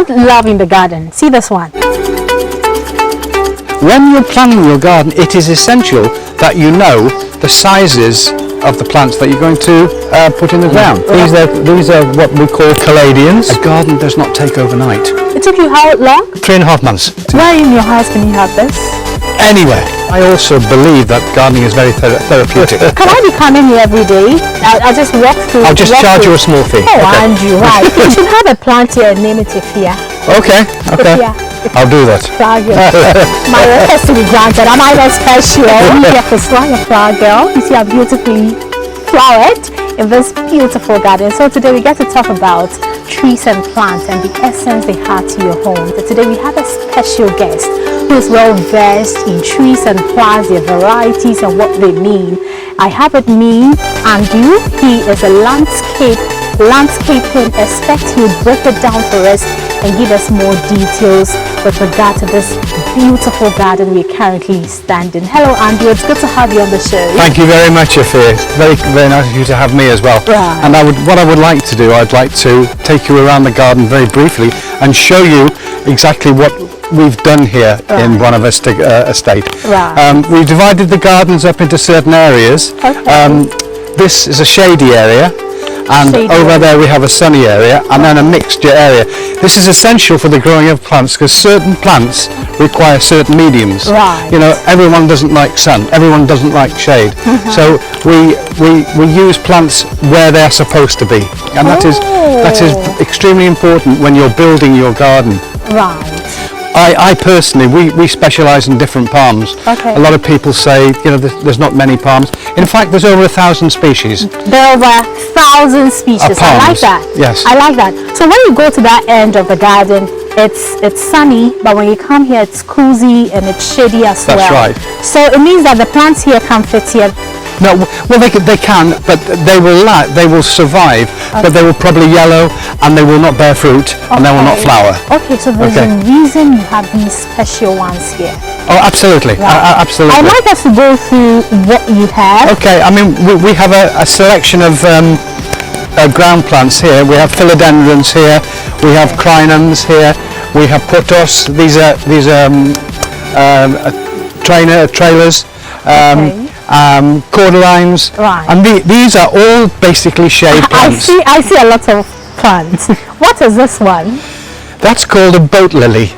plant love in the garden. See this one. When you're planning your garden, it is essential that you know the sizes of the plants that you're going to put in the ground. These are what we call caladians. A garden does not take overnight. It took you how long? 3.5 months. Where in your house can you have this? Anywhere. I also believe that gardening is very therapeutic. Can I be coming here every day? I'll just walk through. I'll just charge you a small fee. Oh, okay. Andrew, right. You should have a plant here and name it Ifia. Okay, okay. I'll do that. Flower girl. My request to be granted. Am I not special? Here for Swang a flower girl. You see how beautifully flowered in this beautiful garden. So today we get to talk about trees and plants and the essence they have to your home. So today we have a special guest who is well versed in trees and plants, their varieties and what they mean. I have with me Andrew. He is a landscaping expert. He will break it down for us and give us more details with regard to this beautiful garden we're currently standing. Hello Andrew, it's good to have you on the show. Thank you very much, Afia. It's very, very nice of you to have me as well. Right. And what I would like to do, I'd like to take you around the garden very briefly and show you exactly what we've done here in one of our estate. Right. We divided the gardens up into certain areas. Okay. This is a shady area. And over there we have a sunny area and then a mixture area. This is essential for the growing of plants because certain plants require certain mediums. Right. You know, everyone doesn't like sun, everyone doesn't like shade. So we use plants where they're supposed to be, and that is extremely important when you're building your garden. Right. I personally, we specialise in different palms. Okay. A lot of people say, you know, there's not many palms. In fact, there's over 1,000 species. There are over 1,000 species. I like that. Yes. I like that. So when you go to that end of the garden, it's sunny, but when you come here, it's cozy and it's shady as well. That's right. So it means that the plants here can fit here. No, well they can, but they will survive, but they will probably yellow and they will not bear fruit and they will not flower. Okay, so there's a reason you have these special ones here. Oh, absolutely, absolutely. I'd like us to go through what you have. Okay, I mean we have a selection of ground plants here. We have philodendrons here, we have crinums here, we have potos. These are trailers. Cordyline, and these are all basically shade plants. I see a lot of plants. What is this one? That's called a boat lily.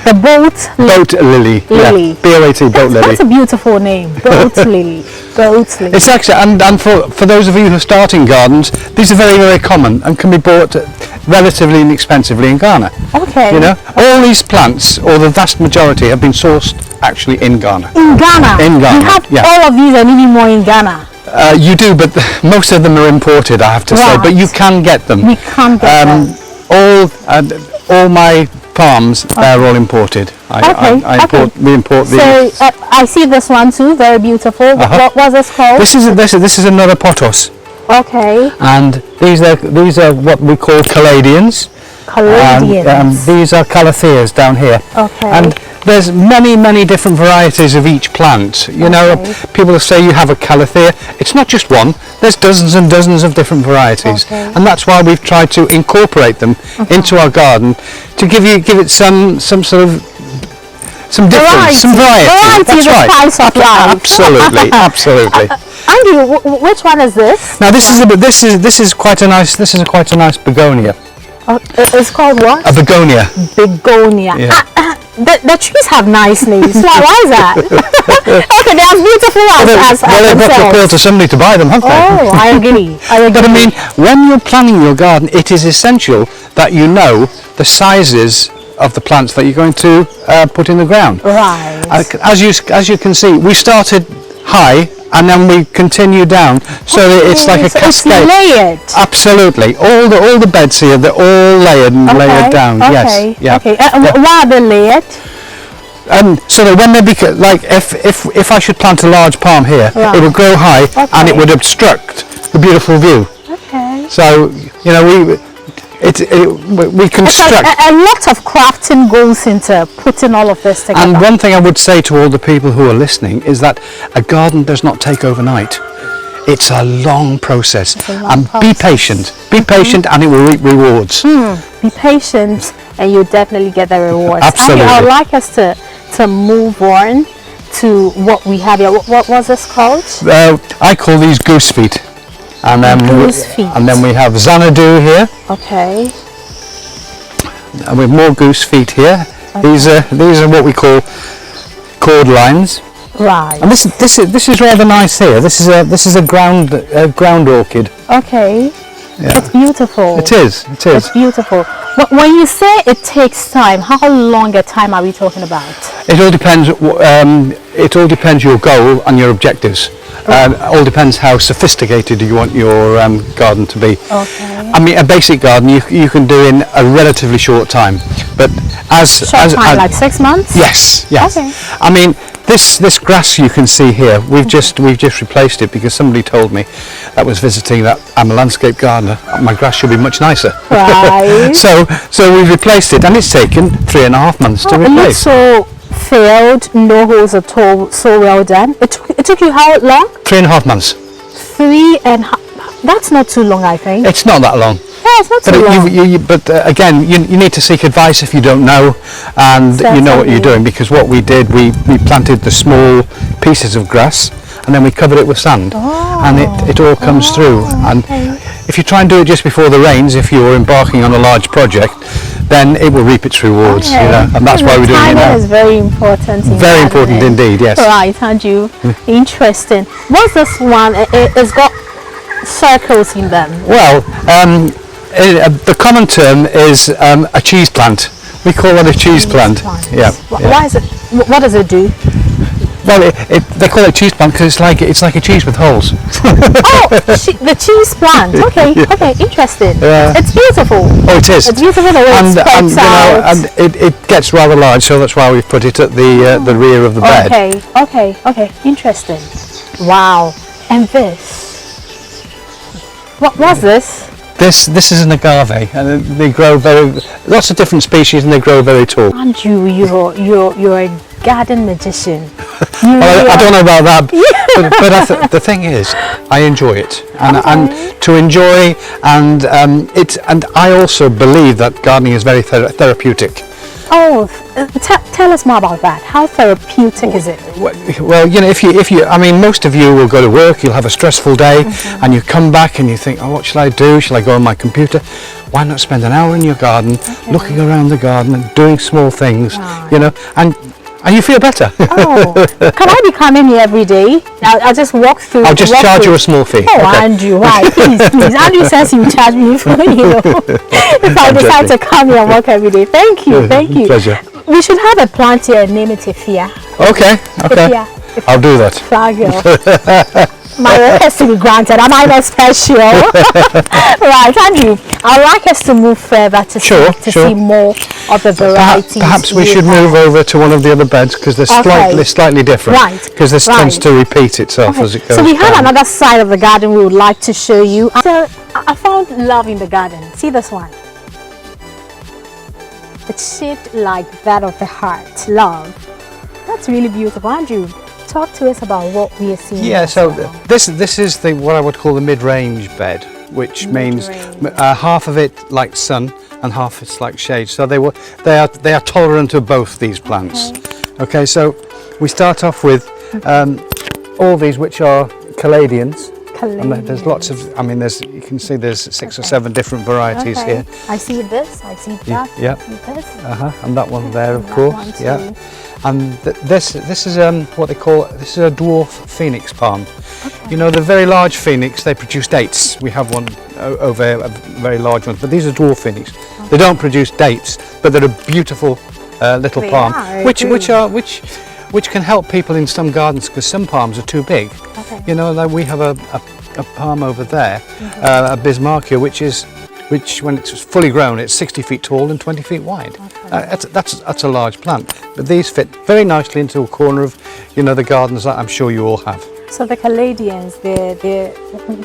The boat lily. Yeah, B-O-A-T, boat lily. That's a beautiful name. Boat lily. Boat lily. It's actually, and for those of you who are starting gardens, these are very, very common and can be bought relatively inexpensively in Ghana. Okay. You know, all these plants, or the vast majority, have been sourced actually in Ghana. In Ghana? In Ghana, you have all of these and even more in Ghana? You do, but most of them are imported, I have to say, but you can get them. We can get them. All my palms, they're all imported. We import these. So I see this one too, very beautiful. What was this called? This is another potos. Okay. And these are what we call caladians. Caladians. And these are calatheas down here. Okay. And there's many different varieties of each plant. You know, people say you have a calathea. It's not just one. There's dozens and dozens of different varieties, and that's why we've tried to incorporate them into our garden to give it some difference, some variety. That's right. Spice of life. Absolutely. Andy, which one is this? Now this is quite a nice begonia. It's called what? A begonia. Begonia. Yeah. The trees have nice names. Why is that? Okay, they're beautiful as they've got to appeal to somebody to buy them, haven't they? Oh, I agree. But I mean, when you're planning your garden, it is essential that you know the sizes of the plants that you're going to put in the ground. Right. As you can see, we started high and then we continue down, so it's like a cascade. It's layered. Absolutely. All the beds here, they're all layered and layered down. Okay. Yes. Yeah. Okay. Why are they layered? So that when they become, like if I should plant a large palm here, it would grow high and it would obstruct the beautiful view. Okay. So you know we construct. A lot of crafting goes into putting all of this together. And one thing I would say to all the people who are listening is that a garden does not take overnight. It's a long process, and be patient. Be patient, and it will reap rewards. You be patient, and you'll definitely get the rewards. Absolutely. I would like us to move on to what we have here. What was this called? I call these goose feet. And then Goose feet. And then we have Xanadu here. Okay. And we have more goose feet here. Okay. These are what we call cord lines. Right. And this is rather nice here. This is a ground orchid. Okay. Yeah. It's beautiful. It is. It's beautiful. When you say it takes time, how long a time are we talking about? It all depends. It all depends your goal and your objectives. It all depends how sophisticated you want your garden to be. Okay. I mean, a basic garden you can do in a relatively short time, but like 6 months. Yes. Okay. I mean, this grass you can see here, we've just replaced it because somebody told me that was visiting that I'm a landscape gardener. My grass should be much nicer. Right. so we've replaced it, and it's taken 3.5 months to It looks replace. so filled, no holes at all, so well done. It took you how long? 3.5 months. 3.5. That's not too long, I think. It's not that long. Yeah, it's not too long. But again, you need to seek advice if you don't know, and you know what you're doing. Because what we did, we planted the small pieces of grass, and then we covered it with sand, and it all comes through. And if you try and do it just before the rains, if you're embarking on a large project, then it will reap its rewards. You know, and that's why we're doing it now. Timing is very important. Very important indeed. Yes. Right, Andrew. Interesting. What's this one? It's got circles in them. Well, the common term is a cheese plant. We call it a cheese plant. Yeah. Why is it? What does it do? Well, they call it cheese plant because it's like a cheese with holes. The cheese plant. Okay, okay, interesting. Yeah. It's beautiful. Oh, it is. It's beautiful the way it spreads out. And it gets rather large, so that's why we've put it at the rear of the bed. Okay, interesting. Wow. And this? What was this? This is an agave, and they grow lots of different species, and they grow very tall. Andrew, you're a garden magician. Well, I don't know about that, but the thing is, I enjoy it, and to enjoy, and I also believe that gardening is very therapeutic. Oh, tell us more about that. How therapeutic is it? Well, you know, if you, I mean, most of you will go to work, you'll have a stressful day, and you come back and you think, oh, what shall I do? Shall I go on my computer? Why not spend an hour in your garden, looking around the garden and doing small things, you know, and you feel better. Oh, can I be coming here every day? I'll just walk through. I'll just charge you a small fee. Oh, okay. Andrew, why? Please. Andrew says you charge me for if I decide to come here and work every day. Thank you. Pleasure. We should have a plant here and name it Ifia. Okay. I'll do that. Flower girl. My request to be granted. Am I not special? Right, Andrew. I'd like us to move further to see more of the varieties. Perhaps we should move over to one of the other beds because they're slightly different. Right. Because this tends to repeat itself as it goes. So we have another side of the garden we would like to show you. So I found love in the garden. See this one? It's shaped like that of the heart. Love. That's really beautiful, Andrew. Talk to us about what we are seeing. Yeah, so this is what I would call the mid-range bed, which means half of it like sun and half it's like shade. So they are tolerant of both these plants. Okay, so we start off with all these, which are caladians. And there's lots of, I mean, you can see there's 6 or 7 different varieties here. I see this, I see that, yeah. I see this. And that one there, of course. Yeah. And this is what they call, this is a dwarf phoenix palm. You know, the very large phoenix, they produce dates. We have one over a very large one, but these are dwarf phoenix. They don't produce dates, but they're a beautiful little palm, which can help people in some gardens because some palms are too big. You know, like we have a palm over there, a Bismarckia, which when it's fully grown, it's 60 feet tall and 20 feet wide. That's a large plant, but these fit very nicely into a corner of, you know, the gardens that I'm sure you all have. So the caladians,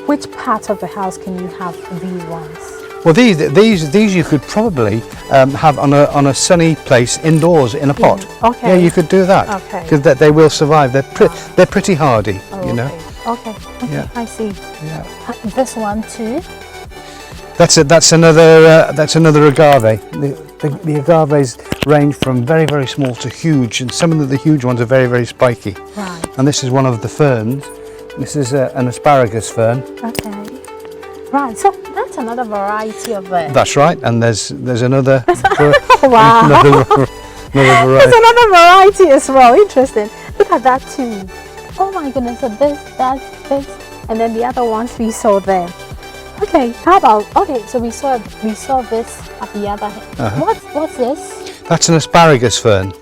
which part of the house can you have these ones? Well, these you could probably have on a sunny place indoors in a pot. Okay. Yeah, you could do that. Okay. Because they will survive. They're pretty hardy. You know. Okay. Yeah. I see. Yeah. This one too. That's another agave. The agaves range from very, very small to huge, and some of the huge ones are very, very spiky. Right. And this is one of the ferns. This is an asparagus fern. Okay. Right. So that's another variety of it. That's right. And there's another. Wow. another variety. There's another variety as well. Interesting. Look at that too. Oh my goodness. So this, and then the other ones we saw there. Okay. How about? Okay. So we saw this at the other hand. What's this? That's an asparagus fern.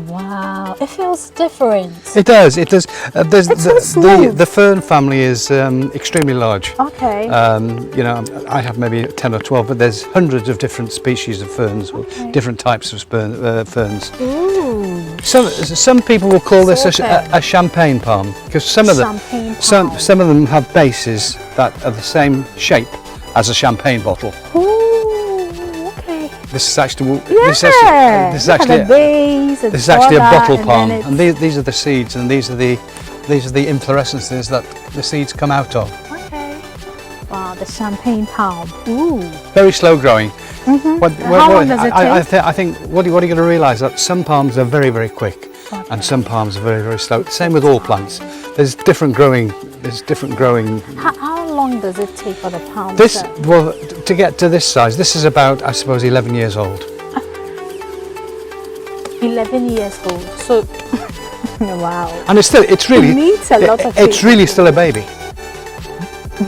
Wow, it feels different. It does. It does. The fern family is extremely large. Okay. You know, I have maybe 10 or 12, but there's hundreds of different species of ferns, or different types of ferns. Ooh. Some people will call this a champagne palm, because some of them have bases that are the same shape as a champagne bottle. Ooh. This is actually this is actually a bottle palm, and these are the seeds, and these are the inflorescences that the seeds come out of. Okay. Wow, the champagne palm. Ooh. Very slow growing. How long does it take? I think what are you going to realise that some palms are very, very quick, and some palms are very, very slow. Same with all plants. There's different growing. How long does it take for the palm? Well, to get to this size, this is about, I suppose, 11 years old. 11 years old. So, wow. And it's really, it needs a lot of it's really still a baby.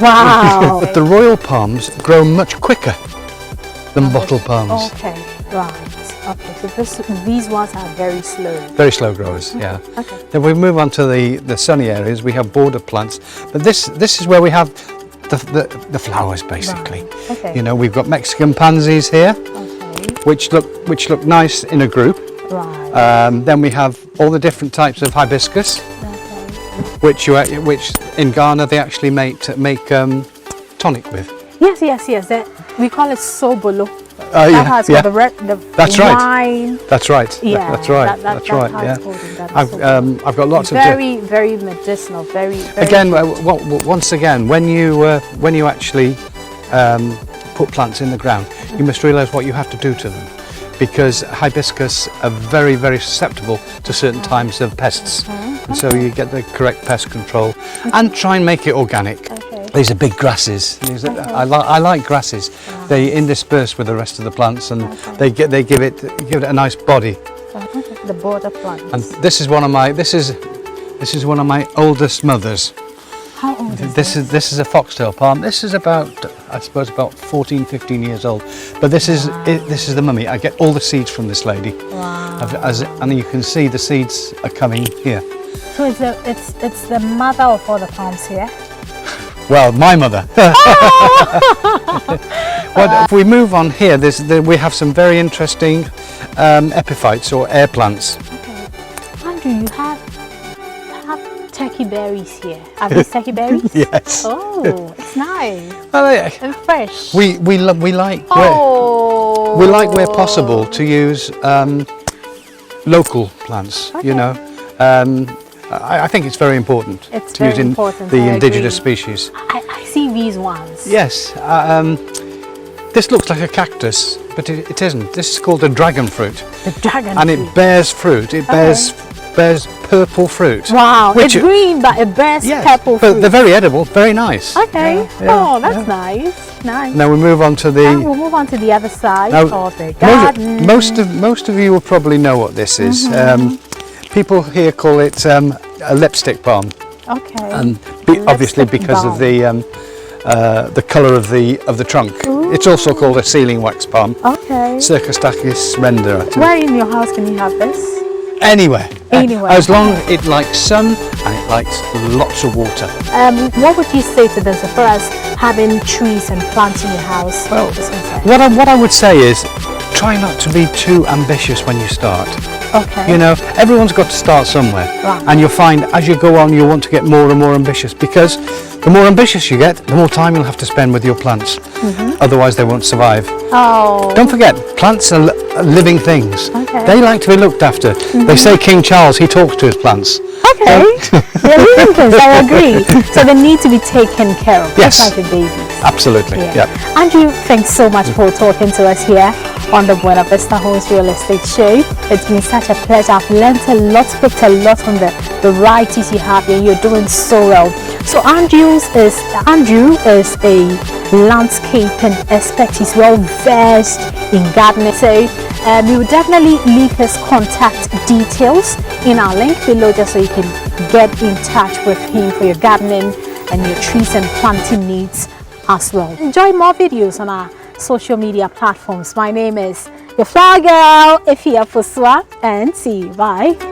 Wow. But the royal palms grow much quicker than bottle palms. Okay, right. Okay, so these ones are very slow. Very slow growers, yeah. Okay. Then we move on to the sunny areas. We have border plants, but this is where we have the flowers basically. Right. Okay. You know, we've got Mexican pansies here, which look nice in a group. Right. Then we have all the different types of hibiscus, which in Ghana they actually make tonic with. Yes. We call it sobolo. That's right. Wine. That's right. Yeah, that's right. That's right. Yeah. I've got lots of very medicinal. Very. Again, once again, when you actually put plants in the ground, you must realise what you have to do to them, because hibiscus are very, very susceptible to certain types of pests, and so you get the correct pest control, and try and make it organic. These are big grasses. I like grasses. They intersperse with the rest of the plants, and they give it a nice body. The border plants. And this is one of my oldest mothers. How old is this is a foxtail palm. This is about, I suppose, about 14, 15 years old. But this is the mummy. I get all the seeds from this lady. Wow. And you can see the seeds are coming here. So it's the mother of all the palms here. Well, my mother. Well, if we move on here, we have some very interesting epiphytes or air plants. Okay. Andrew, you have turkey berries here. Are these turkey berries? Yes. Oh, it's nice. Well, and fresh. We like where possible to use local plants. You know. I think it's very important to use the indigenous species. I see these ones. Yes. This looks like a cactus, but it isn't. This is called a dragon fruit. The dragon and fruit. It bears fruit. It bears purple fruit. Wow, it's green, but it bears purple fruit. But they're very edible, very nice. Okay. Oh, that's nice. Nice. Now we move on to the. We'll move on to the other side of the garden. Most of you will probably know what this is. People here call it a lipstick palm. Okay. And obviously because of the colour of the trunk. Ooh. It's also called a sealing wax palm. Okay. Circostachys render. Where in your house can you have this? Anywhere. Anywhere. As long as it likes sun and it likes lots of water. What would you say to them as far as having trees and plants in your house? Well, what I would say is try not to be too ambitious when you start. Okay. You know, everyone's got to start somewhere. Right. And you'll find as you go on, you'll want to get more and more ambitious, because the more ambitious you get, the more time you'll have to spend with your plants. Otherwise, they won't survive. Oh. Don't forget, plants are living things. Okay. They like to be looked after. They say King Charles, he talks to his plants. Okay. They're living things, I agree. So they need to be taken care of. Yes. Just like the babies. Absolutely. Yeah. Andrew, thanks so much for talking to us here on the Buena Vista Homes Real Estate Show. It's been such a pleasure. I've learned a lot, picked a lot on the varieties you have here. You're doing so well. So Andrew is a landscaping expert. He's well versed in gardening. So we will definitely leave his contact details in our link below, just so you can get in touch with him for your gardening and your trees and planting needs as well. Enjoy more videos on our social media platforms. My name is the Flower Girl, Ifia Fuswa, and see you. Bye.